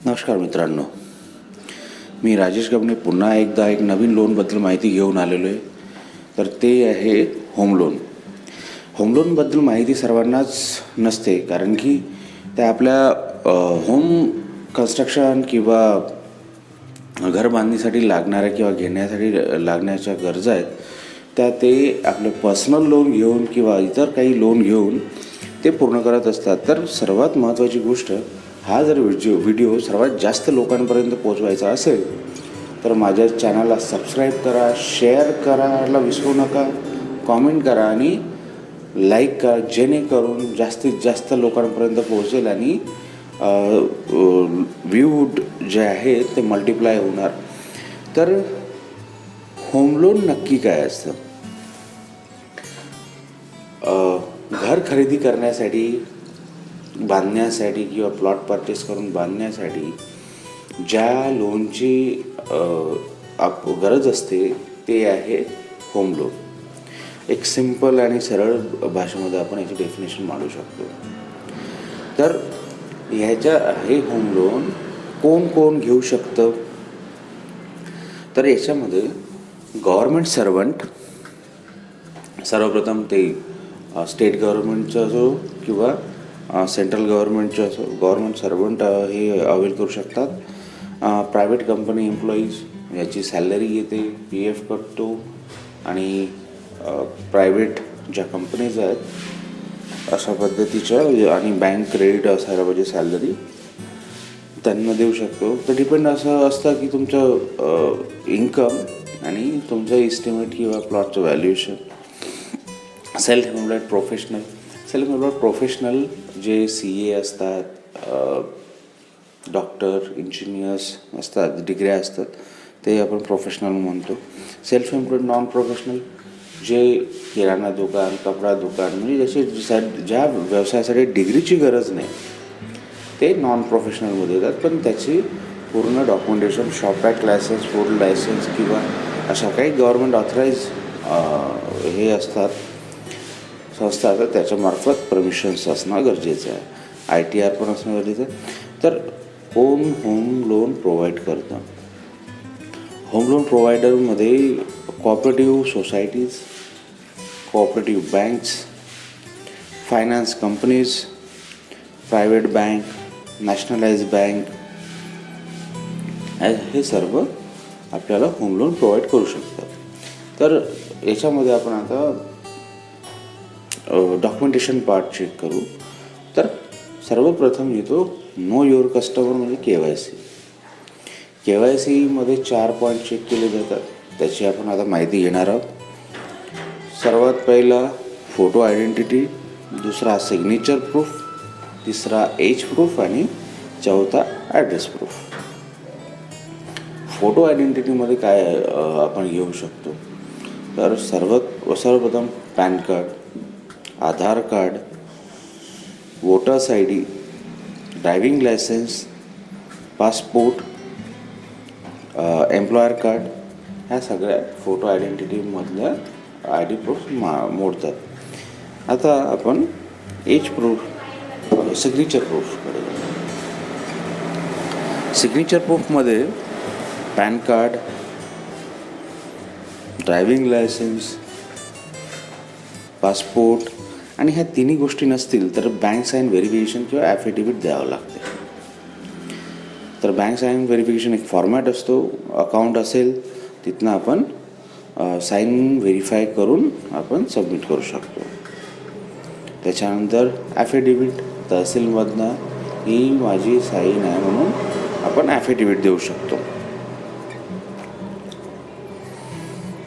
नमस्कार मित्रांनो, मी राजेश गबने पुन्हा एकदा एक नवीन लोनबद्दल माहिती घेऊन आलेलो आहे. तर ते आहे होम लोन. होम लोनबद्दल माहिती सर्वांनाच नसते, कारण की त्या आपल्या होम कन्स्ट्रक्शन किंवा घर बांधणीसाठी लागणाऱ्या किंवा घेण्यासाठी लागण्याच्या गरजा आहेत त्या ते आपलं पर्सनल लोन घेऊन किंवा इतर काही लोन घेऊन ते पूर्ण करत असतात. तर सर्वात महत्त्वाची गोष्ट, हा जर व्हिडिओ सर्वात जास्त लोकांपर्यंत पोहोचवायचा असेल तर माझ्या चॅनलला सबस्क्राईब करा, शेअर करायला विसरू नका, कॉमेंट करा आणि लाईक करा, जेणेकरून जास्तीत जास्त लोकांपर्यंत पोहोचेल आणि व्ह्यूड जे आहे ते मल्टिप्लाय होणार. तर होम लोन नक्की काय असतं? घर खरेदी करण्यासाठी, बांधण्यासाठी किंवा प्लॉट परचेस करून बांधण्यासाठी ज्या लोनची गरज असते ते आहे होम लोन. एक सिंपल आणि सरळ भाषेमध्ये आपण याची डेफिनेशन मांडू शकतो. तर हे होम लोन कोण कोण घेऊ शकतं? तर याच्यामध्ये गव्हर्मेंट सर्वंट, सर्वप्रथम ते स्टेट गव्हर्मेंटचं असो किंवा सेंट्रल गव्हर्मेंटचं असो, गव्हर्मेंट सर्वंट हे अवेल करू शकतात. प्रायव्हेट कंपनी एम्प्लॉईज, याची सॅलरी येते, PF कटतो आणि प्रायव्हेट ज्या कंपनीज आहेत अशा पद्धतीच्या, आणि बँक क्रेडिट असायला पाहिजे सॅलरी, त्यांना देऊ शकतो. तर डिपेंड असं असतं की तुमचं इन्कम आणि तुमचं इस्टिमेट किंवा प्लॉटचं व्हॅल्युएशन. सेल्फ एम्प्लॉईड प्रोफेशनल जे CA असतात, डॉक्टर, इंजिनियर्स असतात, डिग्र्या असतात, ते आपण प्रोफेशनल म्हणतो. सेल्फ एम्प्लॉईड नॉन प्रोफेशनल जे किराणा दुकान, कपडा दुकान, म्हणजे जसे ज्या व्यवसायासाठी डिग्रीची गरज नाही ते नॉन प्रोफेशनलमध्ये येतात, पण त्याची पूर्ण documentation, shop act licence, food licence किंवा अशा काही गव्हर्मेंट ऑथराईज हे असतात संस्था, तर त्याच्यामार्फत परमिशन्स असणं गरजेचं आहे. ITR पण असणं गरजेचं आहे. तर कोण होम लोन प्रोव्हाइड करतं? होम लोन प्रोव्हायडरमध्ये cooperative societies, cooperative banks, finance companies, private bank, nationalise bank, हे सर्व आपल्याला होम लोन प्रोव्हाइड करू शकतात. तर याच्यामध्ये आपण आता डॉक्युमेंटेशन पार्ट चेक करू. तर सर्वप्रथम येतो नो युअर कस्टमर, म्हणजे KYC मध्ये 4 पॉईंट चेक केले जातात. त्याची आपण आता माहिती घेणार आहोत. सर्वात पहिला फोटो आयडेंटिटी, दुसरा सिग्नेचर प्रूफ, तिसरा एज प्रूफ आणि चौथा ॲड्रेस प्रूफ. फोटो आयडेंटिटीमध्ये काय आपण घेऊ शकतो? तर सर्वप्रथम PAN card, Aadhaar card, voters ID, driving licence, passport, employer card, ह्या सगळ्या फोटो आयडेंटिटीमधल्या ID प्रूफ मोडतात. आता आपण एज प्रूफ, सिग्नेचर प्रूफकडे. सिग्नेचर प्रूफमध्ये PAN card, driving licence, passport आणि ह्या तिन्ही गोष्टी नसतील तर बँक साईन व्हेरिफिकेशन किंवा ॲफिडेविट द्यावं लागते. तर बँक साईन व्हेरिफिकेशन एक फॉर्मॅट असतो. अकाउंट असेल तिथनं आपण साईन व्हेरीफाय करून आपण सबमिट करू शकतो. त्याच्यानंतर ॲफिडेविट, तहसीलमधनं ही माझी साईन आहे म्हणून आपण ॲफिडेविट देऊ शकतो.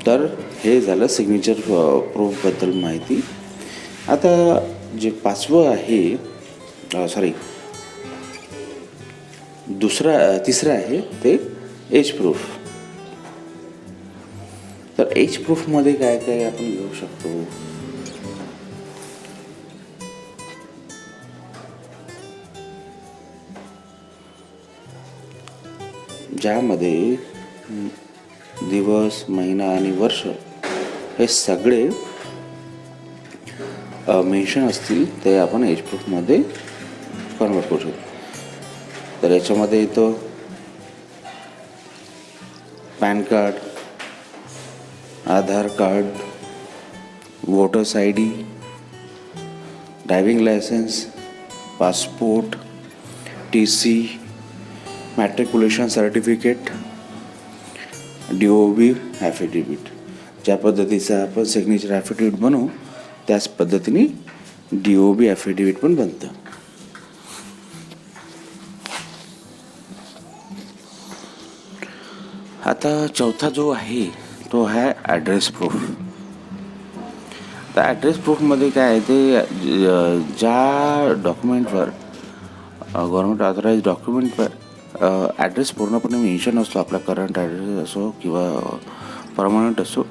तर हे झालं सिग्नेचर प्रूफबद्दल माहिती. आता जे पाचवं आहे, तिसरं आहे ते एज प्रूफ. तर एज प्रूफमध्ये काय काय आपण घेऊ शकतो? ज्यामध्ये दिवस, महिना आणि वर्ष हे सगळे मेन्शन असतील ते आपण एज प्रूफमध्ये कन्वर्ट करू शकतो. तर याच्यामध्ये येतो PAN card, Aadhaar card, voters ID, driving licence, passport, TC, matriculation certificate, DOB affidavit. ज्या पद्धतीचा आपण सिग्नेचर ॲफिडेविट बनवू त्याच पद्धतीने DOB ॲफिडेविट पण बनतं. आता चौथा जो आहे तो आहे ॲड्रेस प्रूफ. तर ॲड्रेस प्रूफमध्ये काय आहे ते ज्या डॉक्युमेंटवर गव्हर्मेंट ऑथराईज डॉक्युमेंटवर ॲड्रेस पूर्णपणे मेन्शन असतो, आपला करंट ॲड्रेस असो किंवा परमनंट असो,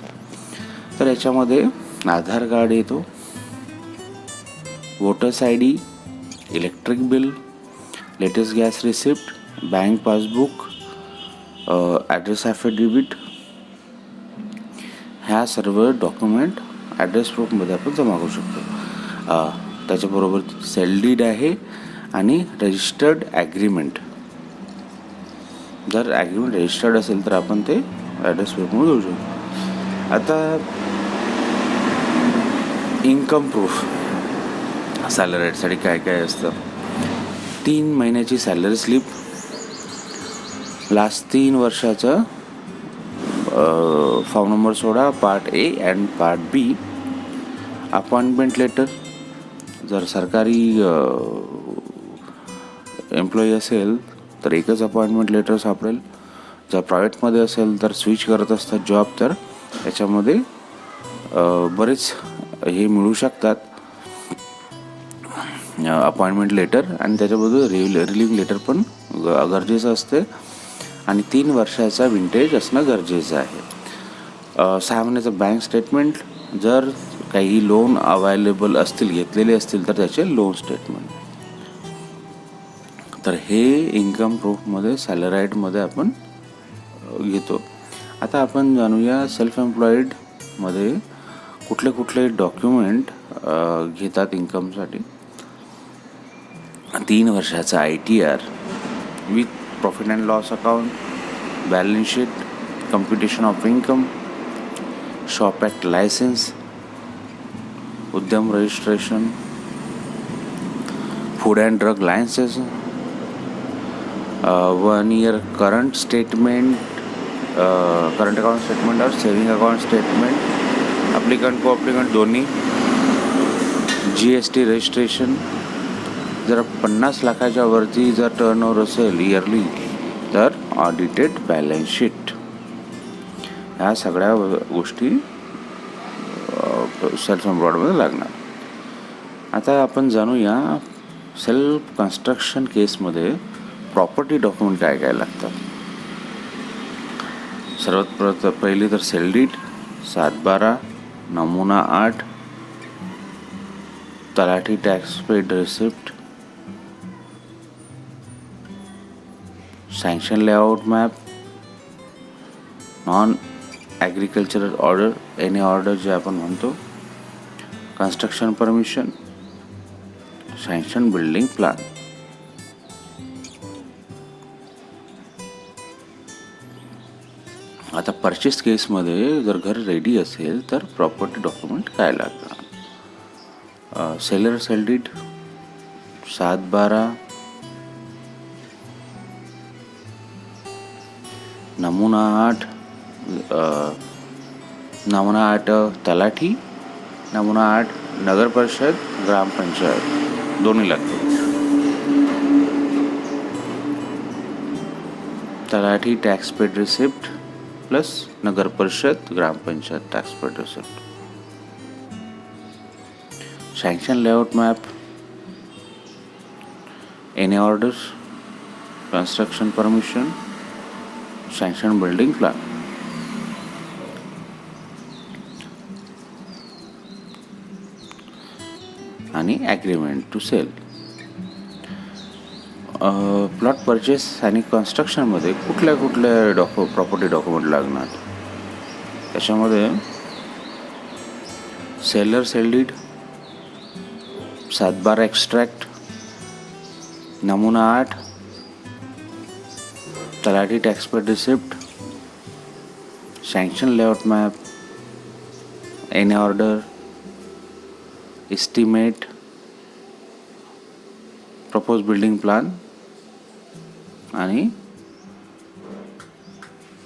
तर याच्यामध्ये आधार कार्ड येतो, voters ID, electric bill, latest gas receipt, bank passbook, address affidavit, ह्या सर्व डॉक्युमेंट ॲड्रेस प्रूफमध्ये आपण जमा करू शकतो. त्याच्याबरोबर सेल डीड आहे आणि रजिस्टर्ड ॲग्रीमेंट. जर ॲग्रीमेंट रजिस्टर्ड असेल तर आपण ते ॲड्रेस प्रूफमध्ये घेऊ शकतो. आता इन्कम प्रूफ सॅलरीसाठी काय काय असतं. 3 महिन्याची सॅलरी स्लिप, लास्ट 3 वर्षाचं form number 16 part A and part B, appointment letter. जर सरकारी एम्प्लॉई असेल तर एकच अपॉइंटमेंट लेटर सापडेल. जर प्रायव्हेटमध्ये असेल तर स्विच करत असतात जॉब, तर याच्यामध्ये बरेच हे मिळू शकतात अपॉइंटमेंट लेटर, आणि त्याच्याबरोबर रिलीव्ह लेटर पण गरजेचं असते, आणि 3 वर्षाचा विंटेज असणं गरजेचं आहे. 6 महिन्याचं बँक स्टेटमेंट, जर काही लोन अवेलेबल असतील, घेतलेले असतील तर त्याचे लोन स्टेटमेंट. तर हे इन्कम प्रूफमध्ये सॅलराईडमध्ये आपण घेतो. आता आपण जाणूया सेल्फ एम्प्लॉईडमध्ये कुठले कुठले डॉक्युमेंट घेतात इन्कमसाठी. 3 वर्षाचा ITR with profit and loss account, balance sheet, computation of income, shop act licence, Udyam registration, food and drug licence, 1 year current statement, current account statement और सेविंग अकाउंट स्टेटमेंट, अप्लिकंट को applicant दोन्ही, GST registration. जर 50 लाखाच्या वरती जर turnover असेल yearly तर audited balance sheet. ह्या सगळ्या गोष्टी सेल्फ एम्प्लॉईडमध्ये लागणार. आता आपण जाणूया सेल्फ कन्स्ट्रक्शन केसमध्ये प्रॉपर्टी डॉक्युमेंट काय काय लागतात. सर्वात पहिली तर सेल डीड, 7/12, नमुना 8, तलाठी tax paid receipt, sanction layout map, non agricultural order, any order जे आपण म्हणतो, construction permission, sanction building plan. आता परचेस केसमध्ये जर घर रेडी असेल तर प्रॉपर्टी डॉक्युमेंट काय लागतात. सेलर सेल डीड, 7/12, नमुना 8, नमुना 8 तलाठी, नमुना 8 नगर परिषद, ग्रामपंचायत दोन्ही लागतात. तलाठी tax paid receipt plus Nagar Parishad gram panchayat tax paid receipt. Sanction layout map, any orders, construction permission, sanction building plan. आणि agreement to sale. Plot purchase आणि कन्स्ट्रक्शनमध्ये कुठल्या कुठल्या प्रॉपर्टी डॉक्युमेंट लागणार. त्याच्यामध्ये सेलर सेल डीड, 7/12 एक्स्ट्रॅक्ट, नमुना 8, तलाठी tax paid receipt, sanction layout map, N order, estimate, propose building plan आणि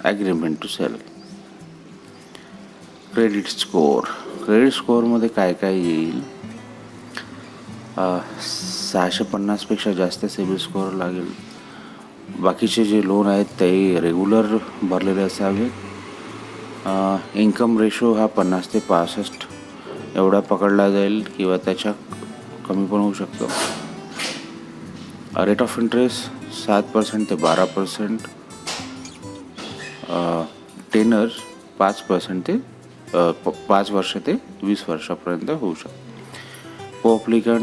ॲग्रीमेंट टू सेल. क्रेडिट स्कोअरमध्ये काय काय येईल? 650पेक्षा जास्त सिबिल स्कोअर लागेल. बाकीचे जे लोन आहेत ते रेग्युलर भरलेले असावे. इन्कम रेशो हा 50 ते 65 एवढा पकडला जाईल किंवा त्याच्या कमी पण होऊ शकतो. रेट ऑफ इंटरेस्ट 7% ते 12%. टेनर 5% ते 5 वर्ष ते 20 वर्षापर्यंत होऊ शकतो.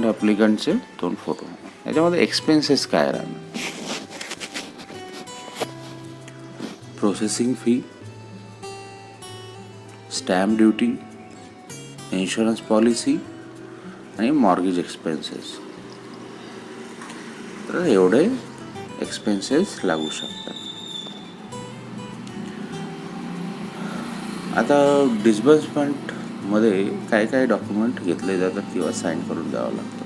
अप्लिकंटचे 2 फोटो. याच्यामध्ये एक्सपेन्सेस काय राहणार? Processing fee, stamp duty, insurance policy आणि मॉर्गेज एक्सपेन्सेस. तर एवढे एक्सपेन्सेस लागू शकतात. आता डिस्बर्समेंटमध्ये काय काय डॉक्युमेंट घेतले जातात किंवा साईन करून द्यावं लागतं?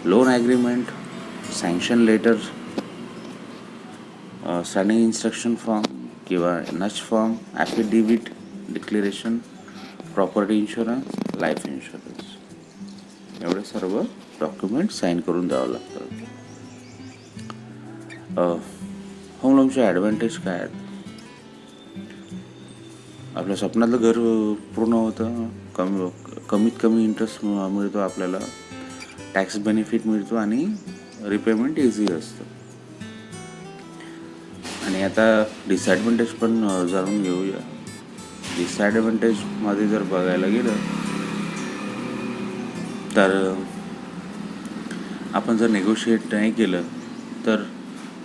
Loan agreement, sanction letter, standing instruction form किंवा NACH form, affidavit, declaration, property insurance, life insurance. एवढे सर्व डॉक्युमेंट साईन करून द्यावं लागतं. होम लोनचे ॲडव्हान्टेज काय आहेत? आपल्या स्वप्नातलं घर पूर्ण होतं, कमीत कमी इंटरेस्ट मिळतो आपल्याला, टॅक्स बेनिफिट मिळतो आणि रिपेमेंट इझी असतं. आणि आता डिसॲडव्हान्टेज पण जाणून घेऊया. डिसॲडव्हान्टेजमध्ये जर बघायला गेलं तर आपण जर नेगोशिएट नाही केलं तर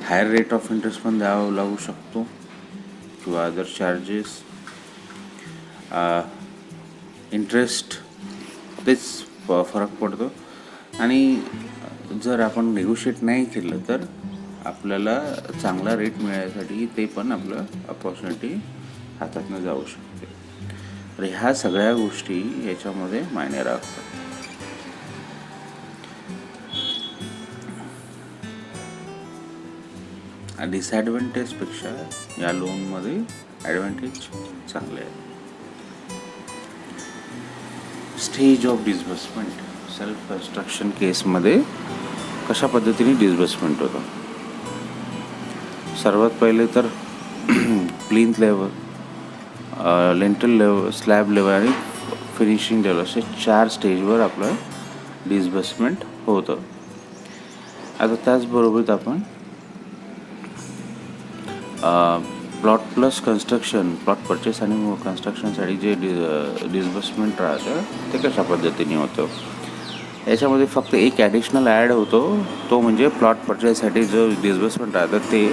हायर रेट ऑफ इंटरेस्ट पण द्यावं लागू शकतो किंवा अदर चार्जेस. इंटरेस्ट तेच फरक पडतो. आणि जर आपण नेगोशिएट नाही केलं तर आपल्याला चांगला रेट मिळण्यासाठी ते पण आपलं अपॉर्च्युनिटी हातातनं जाऊ शकते. तर ह्या सगळ्या गोष्टी याच्यामध्ये मायने राखतात. डिसॲडव्हान्टेजपेक्षा या लोनमध्ये ॲडव्हान्टेज चांगले आहे. Stage of disbursement. Self construction केसमध्ये कशा पद्धतीने डिस्बर्समेंट होतं? सर्वात पहिले तर plinth level, lentil level, slab level आणि फिनिशिंग लेवल असे 4 स्टेजवर आपलं डिस्बर्समेंट होतं. आता त्याचबरोबर आपण plot plus construction, plot purchase आणि कन्स्ट्रक्शनसाठी जे डिस्बर्समेंट राहतं ते कशा पद्धतीने होतं? याच्यामध्ये फक्त एक ॲडिशनल ॲड होतो, तो म्हणजे प्लॉट परचेससाठी जो डिस्बर्समेंट राहतं ते,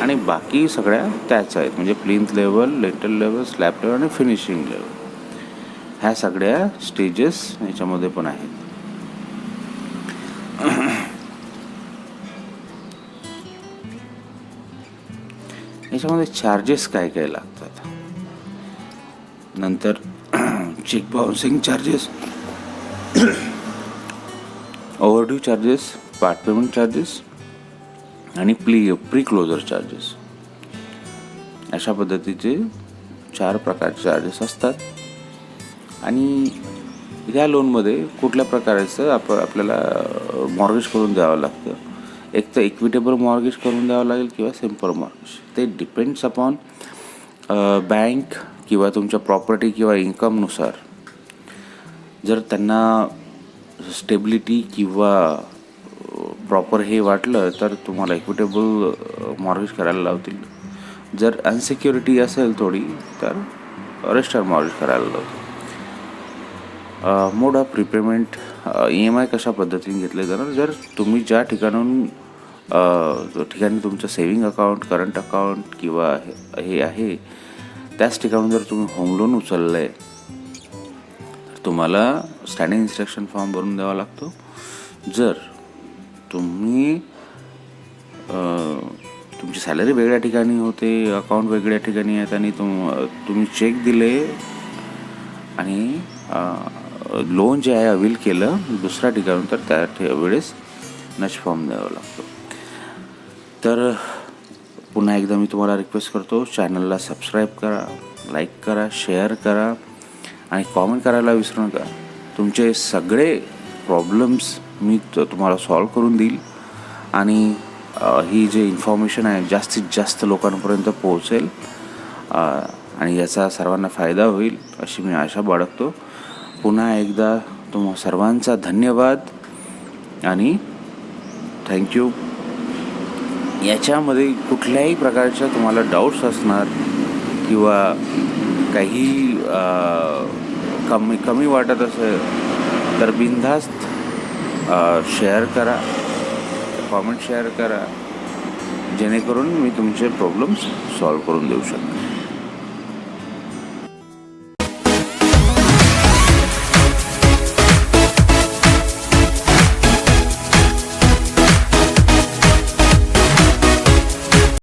आणि बाकी सगळ्या त्याच आहेत. म्हणजे plinth level, lentil level, slab level आणि फिनिशिंग लेवल. ह्या सगळ्या स्टेजेस याच्यामध्ये पण आहेत. याच्यामध्ये चार्जेस काय काय लागतात? नंतर cheque bouncing charges, overdue charges, part payment charges आणि प्री क्लोजर चार्जेस. अशा पद्धतीचे 4 प्रकारचे चार्जेस असतात. आणि या लोनमध्ये कुठल्या प्रकारचं आपल्याला मॉर्गेज करून द्यावं लागतं? एक तर इक्विटेबल मॉर्गेज करून द्यावं लागेल किंवा सिम्पल मॉर्गेज. ते डिपेंड्स अपॉन बँक किंवा तुमच्या प्रॉपर्टी किंवा इन्कमनुसार. जर त्यांना स्टेबिलिटी किंवा प्रॉपर हे वाटलं तर तुम्हाला इक्विटेबल मॉर्गेज करायला लावतील. जर अनसिक्युरिटी असेल थोडी तर रजिस्टर मॉर्गेज करायला लावतील. मोड ऑफ रिपेमेंट, EMI कशा पद्धतीने घेतले जाणार? जर तुम्ही ज्या ठिकाणी तुमचं सेविंग अकाउंट, करंट अकाउंट किंवा हे आहे त्याच ठिकाणून जर तुम्ही होम लोन उचललं आहे तर तुम्हाला स्टँडिंग इन्स्ट्रक्शन फॉर्म भरून द्यावा लागतो. जर तुम्ही तुमची सॅलरी वेगळ्या ठिकाणी होते, अकाउंट वेगळ्या ठिकाणी आहेत आणि तुम्ही चेक दिले आणि लोन जे आहे अवेल केलं दुसऱ्या ठिकाणून, तर त्या वेळेस नच फॉर्म द्यावा लागतो. तर पुन्हा एकदा मी तुम्हाला रिक्वेस्ट करतो, चॅनलला सबस्क्राईब करा, लाईक करा, शेअर करा आणि कॉमेंट करायला विसरू नका. तुमचे सगळे प्रॉब्लेम्स मी तुम्हाला सॉल्व करून देईल आणि ही जे इन्फॉर्मेशन आहे जास्तीत जास्त लोकांपर्यंत पोहोचेल आणि याचा सर्वांना फायदा होईल अशी मी आशा बाळगतो. पुन्हा एकदा तुम्हा सर्वांचा धन्यवाद आणि थँक्यू. याच्यामध्ये कुठल्याही प्रकारच्या तुम्हाला डाऊट्स असणार किंवा काही कमी वाटत असेल तर बिनधास्त शेअर करा, कॉमेंट शेअर करा, जेणेकरून मी तुमचे प्रॉब्लेम्स सॉल्व करून देऊ शकतो.